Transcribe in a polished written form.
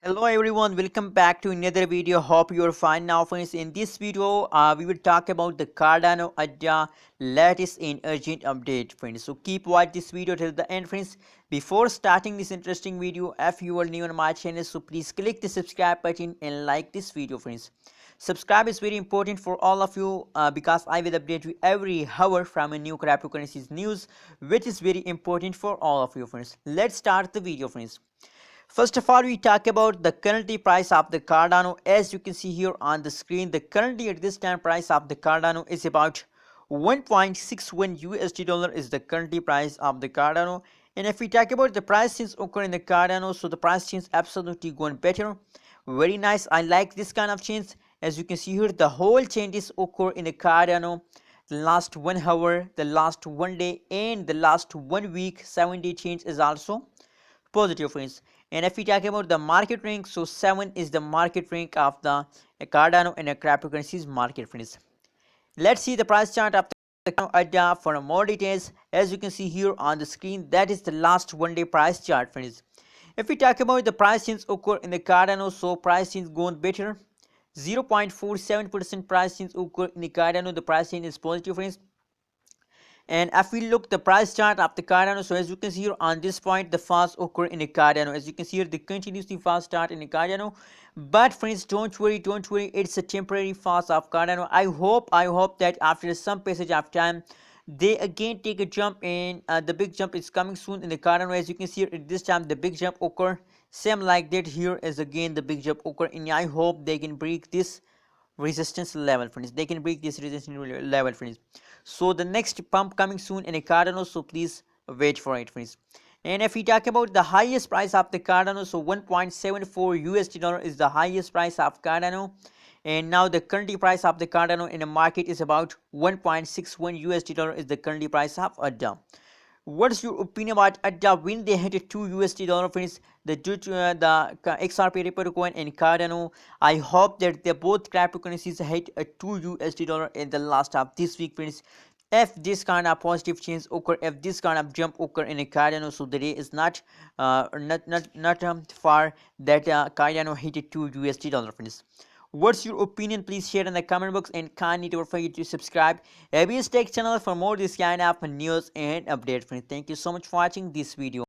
Hello everyone, welcome back to another video. Hope you are fine now friends. In this video we will talk about the Cardano Ada latest and urgent update friends. So keep watch this video till the end friends. Before starting this interesting video, if you are new on my channel, so please click the subscribe button and like this video friends. Subscribe is very important for all of you because I will update you every hour from a new cryptocurrencies news, which is very important for all of you friends. Let's start the video friends. First of all, we talk about the currently price of the Cardano. As you can see here on the screen, the currently at this time price of the Cardano is about 1.61 USD dollar is the currently price of the Cardano. And if we talk about the price change occur in the Cardano, so the price change absolutely going better. Very nice. I like this kind of change. As you can see here, the whole changes occur in the Cardano. The last 1 hour, the last 1 day, and the last 1 week 7-day change is also positive friends. And if we talk about the market rank, so 7 is the market rank of the Cardano and cryptocurrencies market friends. Let's see the price chart of the Cardano Ada for more details. As you can see here on the screen, that is the last 1 day price chart friends. If we talk about the price change occur in the Cardano, so price change going better. 0.47% price change occur in the Cardano, the price change is positive friends. And if we look the price chart of the Cardano, so as you can see here on this point, the fast occur in the Cardano. As you can see here, the continuously fast start in the Cardano. But friends, don't worry, it's a temporary fast of Cardano. I hope that after some passage of time, they again take a jump, and the big jump is coming soon in the Cardano. As you can see here, at this time the big jump occur. Same like that here is again the big jump occur, and I hope they can break this resistance level friends. They can break this resistance level friends. So the next pump coming soon in a Cardano, so please wait for it friends. And if we talk about the highest price of the Cardano, so 1.74 USD dollar is the highest price of Cardano. And now the currently price of the Cardano in the market is about 1.61 USD dollar is the currently price of ADA. What's your opinion about ADA when they hit a 2 USD dollar friends? The XRP repo coin and Cardano. I hope that they both cryptocurrencies hit a 2 USD dollar in the last of this week friends. If this kind of positive change occur, if this kind of jump occur in a Cardano, so the day is not far that Cardano hit a 2 USD dollar friends. What's your opinion? Please share in the comment box, and kindly don't forget to subscribe ABS Tech channel for more this kind of news and updates friends. Thank you so much for watching this video.